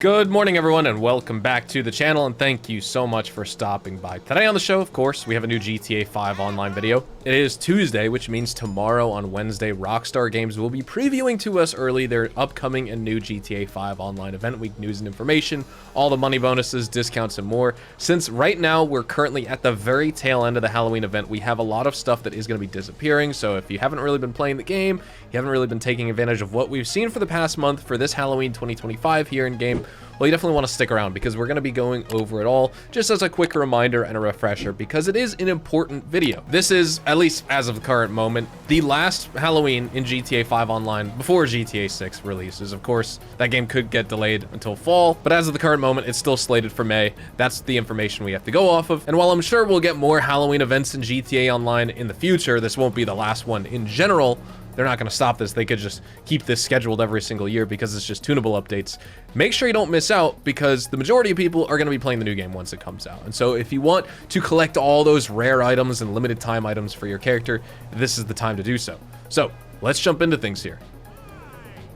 Good morning, everyone, and welcome back to the channel, and thank you so much for stopping by. Today on the show, of course, we have a new GTA 5 Online video. It is Tuesday, which means tomorrow on Wednesday, Rockstar Games will be previewing to us early their upcoming and new GTA 5 Online event week news and information, all the money bonuses, discounts, and more. Since right now, we're currently at the very tail end of the Halloween event, we have a lot of stuff that is going to be disappearing, so if you haven't really been playing the game, you haven't really been taking advantage of what we've seen for the past month for this Halloween 2025 here in game, well, you definitely want to stick around because we're going to be going over it all just as a quick reminder and a refresher because it is an important video. This is, at least as of the current moment, the last Halloween in GTA 5 Online before GTA 6 releases. Of course, that game could get delayed until fall, but as of the current moment, it's still slated for May. That's the information we have to go off of. And while I'm sure we'll get more Halloween events in GTA Online in the future, this won't be the last one in general. They're not going to stop this. They could just keep this scheduled every single year because it's just tunable updates. Make sure you don't miss out because the majority of people are going to be playing the new game once it comes out. And so if you want to collect all those rare items and limited time items for your character, this is the time to do so. So let's jump into things here.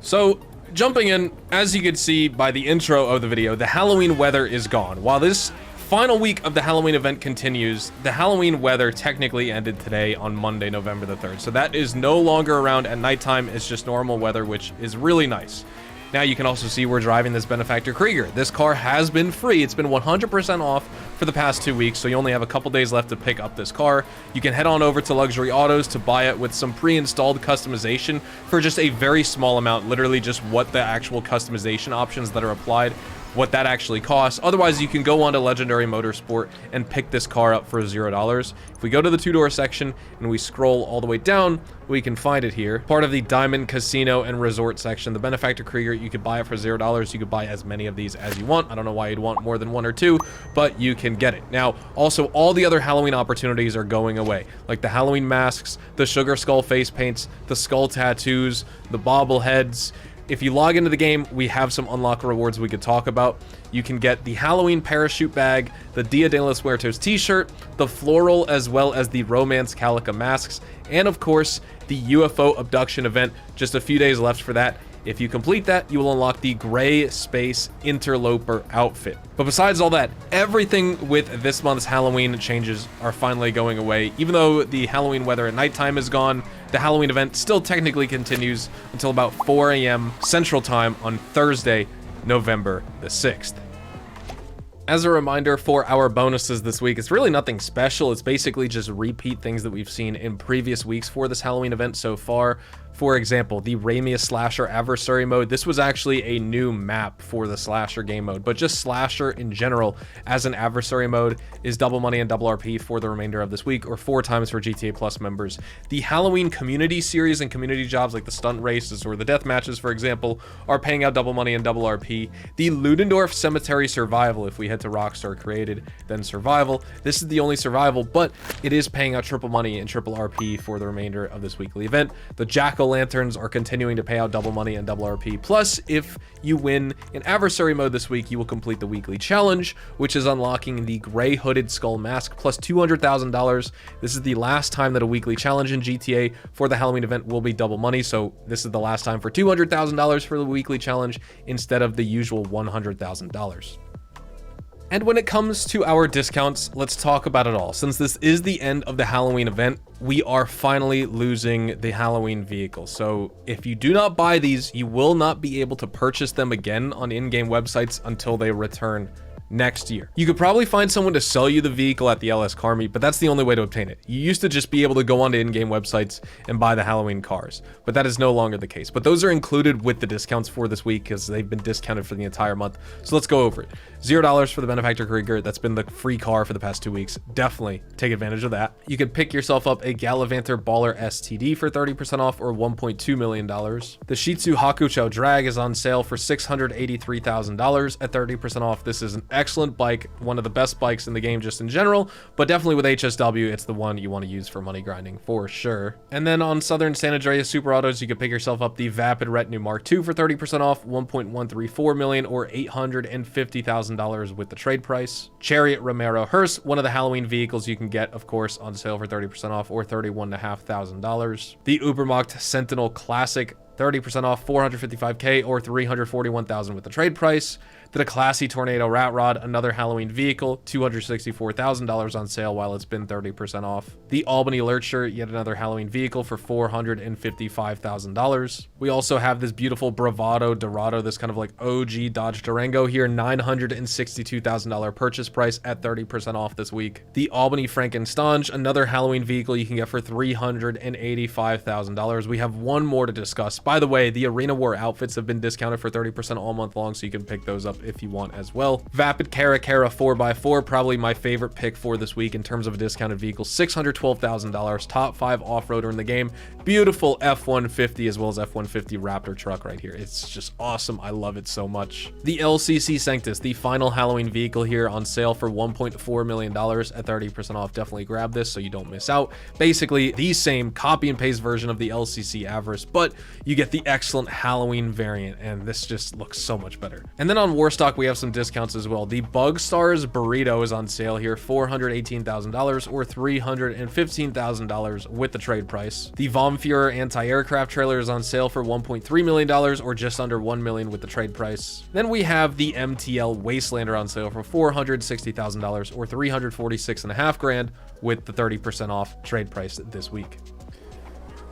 So jumping in, as you can see by the intro of the video, the Halloween weather is gone. While this final week of the Halloween event continues, the Halloween weather technically ended today on Monday, November the 3rd. So that is no longer around at nighttime. It's just normal weather, which is really nice. Now you can also see we're driving this Benefactor Krieger. This car has been free. It's been 100% off for the past 2 weeks, so you only have a couple days left to pick up this car. You can head on over to Luxury Autos to buy it with some pre-installed customization for just a very small amount, literally just what the actual customization options that are applied, what that actually costs. Otherwise, you can go on to Legendary Motorsport and pick this car up for $0. If we go to the two-door section and we scroll all the way down, we can find it here. Part of the Diamond Casino and Resort section. The Benefactor Krieger, you could buy it for $0. You could buy as many of these as you want. I don't know why you'd want more than one or two, but you can get it. Now, also, all the other Halloween opportunities are going away, like the Halloween masks, the Sugar Skull face paints, the skull tattoos, the bobbleheads. If you log into the game, we have some unlock rewards we could talk about. You can get the Halloween parachute bag, the Dia de los Muertos t-shirt, the floral, as well as the Romance Calica masks, and of course, the UFO abduction event. Just a few days left for that. If you complete that, you will unlock the Gray Space Interloper outfit. But besides all that, everything with this month's Halloween changes are finally going away. Even though the Halloween weather at nighttime is gone, the Halloween event still technically continues until about 4 a.m. Central Time on Thursday, November the 6th. As a reminder for our bonuses this week, it's really nothing special. It's basically just repeat things that we've seen in previous weeks for this Halloween event so far. For example, the Ramius Slasher Adversary mode. This was actually a new map for the Slasher game mode, but just Slasher in general as an adversary mode is double money and double RP for the remainder of this week, or 4 times for GTA Plus members. The Halloween community series and community jobs like the stunt races or the death matches, for example, are paying out double money and double RP. The Ludendorff Cemetery Survival, if we head to Rockstar Created, then Survival. This is the only survival, but it is paying out triple money and triple RP for the remainder of this weekly event. The Jack-o'-lanterns are continuing to pay out double money and double RP. Plus, if you win in adversary mode this week, you will complete the weekly challenge, which is unlocking the Gray Hooded Skull Mask plus $200,000. This is the last time that a weekly challenge in GTA for the Halloween event will be double money, so this is the last time for $200,000 for the weekly challenge instead of the usual $100,000. And when it comes to our discounts, let's talk about it all. Since this is the end of the Halloween event, we are finally losing the Halloween vehicle. So if you do not buy these, you will not be able to purchase them again on in-game websites until they return next year. You could probably find someone to sell you the vehicle at the LS car meet, but that's the only way to obtain it. You used to just be able to go onto in-game websites and buy the Halloween cars, but that is no longer the case. But those are included with the discounts for this week because they've been discounted for the entire month. So let's go over it. $0 for the Benefactor Krieger. That's been the free car for the past 2 weeks. Definitely take advantage of that. You can pick yourself up a Gallivanter Baller STD for 30% off or $1.2 million. The Shih Tzu Hakucho Drag is on sale for $683,000 at 30% off. This is an excellent bike, one of the best bikes in the game just in general, but definitely with HSW, it's the one you want to use for money grinding for sure. And then on Southern San Andreas Super Autos, you can pick yourself up the Vapid Retinue Mark II for 30% off, $1.134 million or $850,000 with the trade price. Chariot Romero Hearse, one of the Halloween vehicles you can get, of course, on sale for 30% off or $31,500. The Ubermacht Sentinel Classic, 30% off, $455K or $341,000 with the trade price. The classy Tornado Rat Rod, another Halloween vehicle, $264,000 on sale while it's been 30% off. The Albany Lurcher, yet another Halloween vehicle for $455,000. We also have this beautiful Bravado Dorado, this kind of like OG Dodge Durango here, $962,000 purchase price at 30% off this week. The Albany Frankenstein, another Halloween vehicle you can get for $385,000. We have one more to discuss. By the way, the Arena War outfits have been discounted for 30% all month long, so you can pick those up if you want as well. Vapid Cara 4x4, probably my favorite pick for this week in terms of a discounted vehicle, $612,000, top 5 off-roader in the game. Beautiful F-150 as well as F-150 Raptor truck right here. It's just awesome. I love it so much. The LCC Sanctus, the final Halloween vehicle here, on sale for $1.4 million at 30% off. Definitely grab this so you don't miss out. Basically the same copy and paste version of the LCC Avarice, but you get the excellent Halloween variant, and this just looks so much better. And then on Warstock, we have some discounts as well. The Bug Stars Burrito is on sale here, $418,000 or $315,000 with the trade price. The Vom Führer anti-aircraft trailer is on sale for $1.3 million or just under $1 million with the trade price. Then we have the MTL Wastelander on sale for $460,000 or $346,500 with the 30% off trade price this week.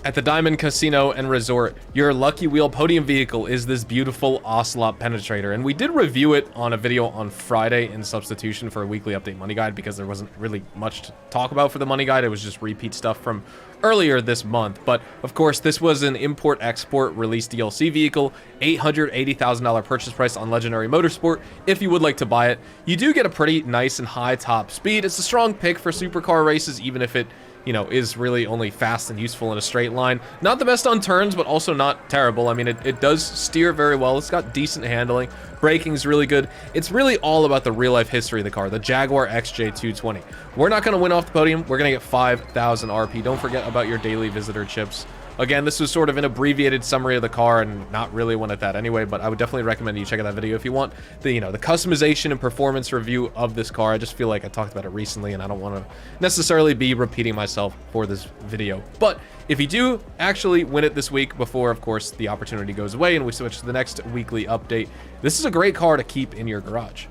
At the Diamond Casino and Resort, your lucky wheel podium vehicle is this beautiful Ocelot Penetrator, and we did review it on a video on Friday in substitution for a weekly update money guide because there wasn't really much to talk about for the money guide. It was just repeat stuff from earlier this month. But of course, this was an import-export release DLC vehicle, $880,000 purchase price on Legendary Motorsport. If you would like to buy it, you do get a pretty nice and high top speed. It's a strong pick for supercar races, even if it, you know, is really only fast and useful in a straight line. Not the best on turns, but also not terrible. I mean, it does steer very well. It's got decent handling. Braking's really good. It's really all about the real-life history of the car, the Jaguar XJ220. We're not going to win off the podium. We're going to get 5,000 RP. Don't forget about your daily visitor chips. Again, this was sort of an abbreviated summary of the car and not really one at that anyway, but I would definitely recommend you check out that video if you want the, you know, the customization and performance review of this car. I just feel like I talked about it recently and I don't want to necessarily be repeating myself for this video. But if you do actually win it this week before, of course, the opportunity goes away and we switch to the next weekly update, this is a great car to keep in your garage.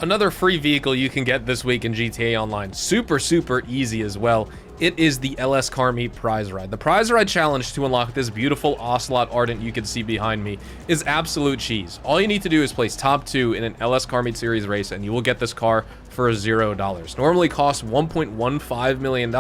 Another free vehicle you can get this week in GTA Online, super easy as well. It is the LS Car Meet Prize Ride. The Prize Ride challenge to unlock this beautiful Ocelot Ardent you can see behind me is absolute cheese. All you need to do is place top 2 in an LS Car Meet Series race and you will get this car for $0. Normally costs $1.15 million,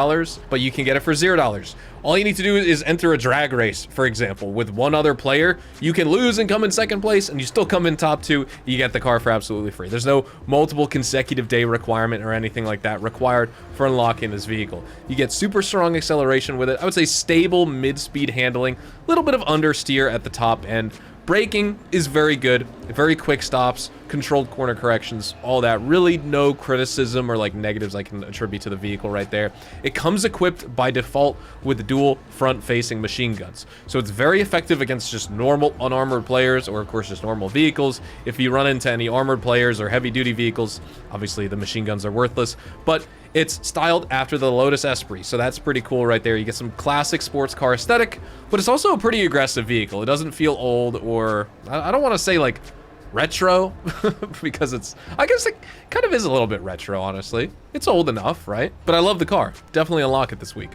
but you can get it for $0. All you need to do is enter a drag race, for example, with one other player. You can lose and come in second place, and you still come in top 2. You get the car for absolutely free. There's no multiple consecutive day requirement or anything like that required for unlocking this vehicle. You get super strong acceleration with it. I would say stable mid-speed handling, a little bit of understeer at the top end. Braking is very good, very quick stops, controlled corner corrections, all that. Really no criticism or like negatives I can attribute to the vehicle right there. It comes equipped by default with dual front-facing machine guns. So it's very effective against just normal unarmored players or of course just normal vehicles. If you run into any armored players or heavy-duty vehicles, obviously the machine guns are worthless, but it's styled after the Lotus Esprit, so that's pretty cool right there. You get some classic sports car aesthetic, but it's also a pretty aggressive vehicle. It doesn't feel old or, I don't want to say like retro, because it's, I guess it kind of is a little bit retro, honestly. It's old enough, right? But I love the car. Definitely unlock it this week.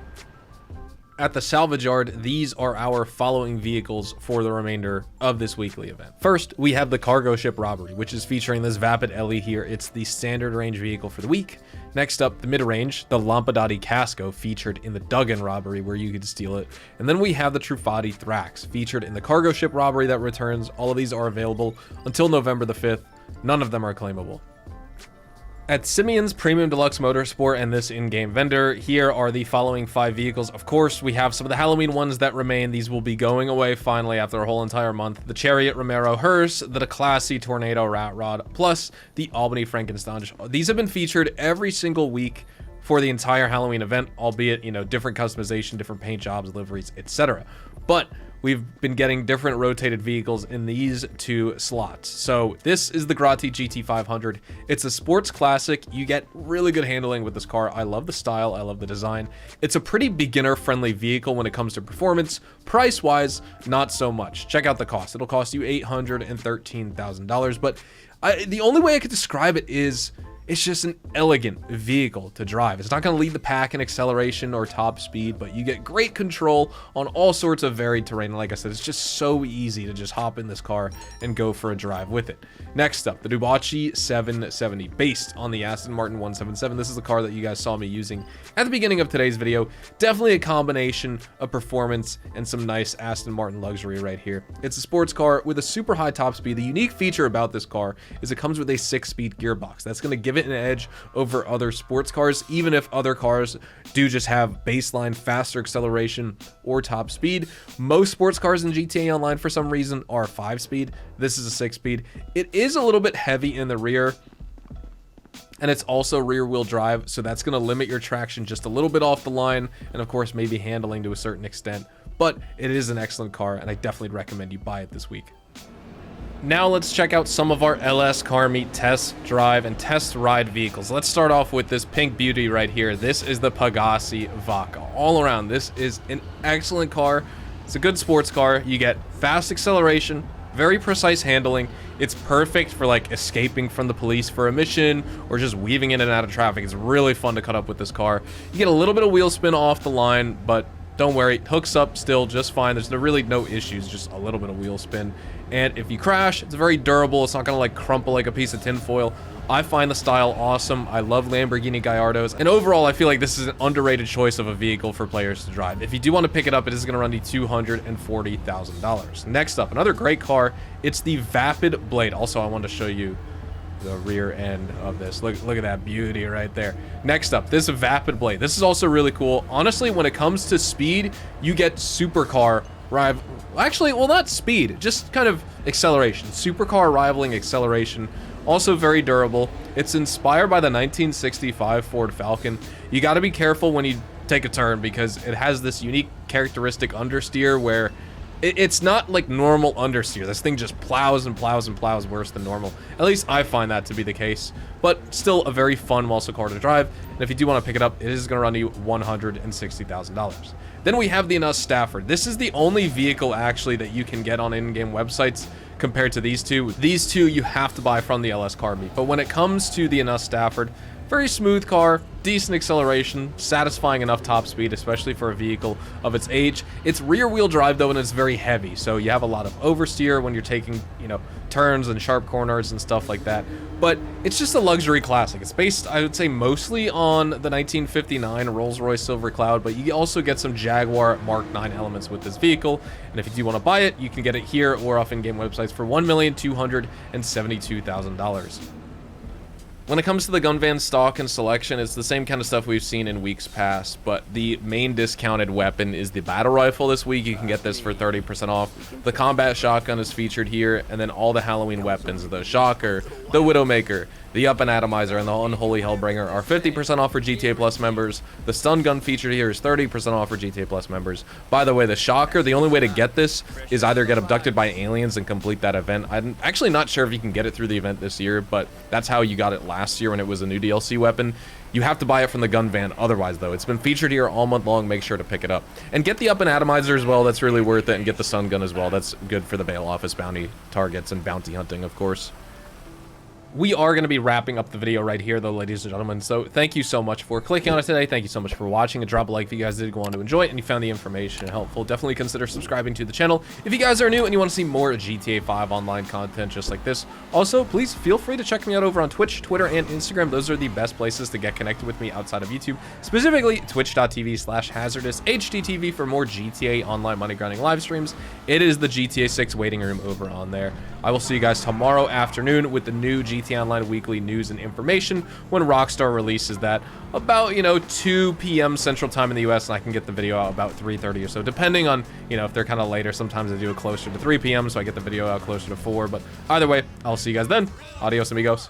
At the Salvage Yard, these are our following vehicles for the remainder of this weekly event. First, we have the Cargo Ship Robbery, which is featuring this Vapid Ellie here. It's the standard range vehicle for the week. Next up, the mid-range, the Lampadati Casco, featured in the Duggan Robbery, where you could steal it. And then we have the Truffati Thrax, featured in the Cargo Ship Robbery that returns. All of these are available until November the 5th. None of them are claimable. At Simeon's Premium Deluxe Motorsport and this in-game vendor, here are the following 5 vehicles. Of course, we have some of the Halloween ones that remain. These will be going away finally after a whole entire month. The Chariot Romero Hearse, the classy Tornado Rat Rod, plus the Albany Frankenstein. These have been featured every single week for the entire Halloween event, albeit, you know, different customization, different paint jobs, liveries, etc. But we've been getting different rotated vehicles in these 2 slots. So this is the Grotti GT500. It's a sports classic. You get really good handling with this car. I love the style. I love the design. It's a pretty beginner-friendly vehicle when it comes to performance. Price-wise, not so much. Check out the cost. It'll cost you $813,000, but the only way I could describe it is it's just an elegant vehicle to drive. It's not going to lead the pack in acceleration or top speed, but you get great control on all sorts of varied terrain. Like I said, it's just so easy to just hop in this car and go for a drive with it. Next up, the Dubachi 770, based on the Aston Martin 177. This is the car that you guys saw me using at the beginning of today's video. Definitely a combination of performance and some nice Aston Martin luxury right here. It's a sports car with a super high top speed. The unique feature about this car is it comes with a 6-speed gearbox. That's going to give it an edge over other sports cars, even if other cars do just have baseline faster acceleration or top speed. Most sports cars in GTA Online for some reason are 5-speed. This is a 6-speed. It is a little bit heavy in the rear, and it's also rear wheel drive, so that's going to limit your traction just a little bit off the line, and of course maybe handling to a certain extent. But it is an excellent car, and I definitely recommend you buy it this week. Now let's check out some of our LS Car Meet test drive and test ride vehicles. Let's start off with this pink beauty right here. This is the Pegassi Vaca. All around, this is an excellent car. It's a good sports car. You get fast acceleration, very precise handling. It's perfect for like escaping from the police for a mission or just weaving in and out of traffic. It's really fun to cut up with this car. You get a little bit of wheel spin off the line, but don't worry, it hooks up still just fine. There's really no issues, just a little bit of wheel spin. And if you crash, it's very durable. It's not gonna like crumple like a piece of tinfoil. I find the style awesome. I love Lamborghini Gallardos. And overall, I feel like this is an underrated choice of a vehicle for players to drive. If you do want to pick it up, it is gonna run you $240,000. Next up, another great car. It's the Vapid Blade. Also, I wanted to show you the rear end of this. Look at that beauty right there. Next up, this Vapid Blade. This is also really cool. Honestly, when it comes to speed, you get supercar rival. Actually, well, not speed, just kind of acceleration. Supercar rivaling acceleration. Also very durable. It's inspired by the 1965 Ford Falcon. You got to be careful when you take a turn because it has this unique characteristic understeer where it's not like normal understeer. This thing just plows and plows and plows worse than normal. At least I find that to be the case. But still a very fun muscle car to drive. And if you do want to pick it up, it is going to run you $160,000. Then we have the ADIOS Stafford. This is the only vehicle actually that you can get on in-game websites compared to these two. These two you have to buy from the LS Car Meet. But when it comes to the ADIOS Stafford, very smooth car, decent acceleration, satisfying enough top speed, especially for a vehicle of its age. It's rear wheel drive though, and it's very heavy. So you have a lot of oversteer when you're taking, turns and sharp corners and stuff like that. But it's just a luxury classic. It's based, I would say, mostly on the 1959 Rolls-Royce Silver Cloud, but you also get some Jaguar Mark 9 elements with this vehicle. And if you do want to buy it, you can get it here or off in-game websites for $1,272,000. When it comes to the gun van stock and selection, it's the same kind of stuff we've seen in weeks past, but the main discounted weapon is the battle rifle this week. You can get this for 30% off. The combat shotgun is featured here, and then all the Halloween weapons, the Shocker, the Widowmaker, the Up and Atomizer, and the Unholy Hellbringer are 50% off for GTA Plus members. The stun gun featured here is 30% off for GTA Plus members. By the way, the Shocker, the only way to get this is either get abducted by aliens and complete that event. I'm actually not sure if you can get it through the event this year, but that's how you got it last year when it was a new DLC weapon. You have to buy it from the gun van otherwise, though. It's been featured here all month long. Make sure to pick it up. And get the Up and Atomizer as well. That's really worth it. And get the stun gun as well. That's good for the bail office bounty targets and bounty hunting, of course. We are going to be wrapping up the video right here, though, ladies and gentlemen. So thank you so much for clicking on it today. Thank you so much for watching. And drop a like if you guys did go on to enjoy it and you found the information helpful. Definitely consider subscribing to the channel if you guys are new and you want to see more GTA 5 online content just like this. Also, please feel free to check me out over on Twitch, Twitter, and Instagram. Those are the best places to get connected with me outside of YouTube. Specifically, twitch.tv/hazardoushdtv for more GTA Online money grinding live streams. It is the GTA 6 waiting room over on there. I will see you guys tomorrow afternoon with the new GTA Online weekly news and information when Rockstar releases that about, 2 p.m. Central Time in the US, and I can get the video out about 3:30 or so, depending on, if they're kind of later. Sometimes I do it closer to 3 p.m., so I get the video out closer to 4, but either way, I'll see you guys then. Adios, amigos.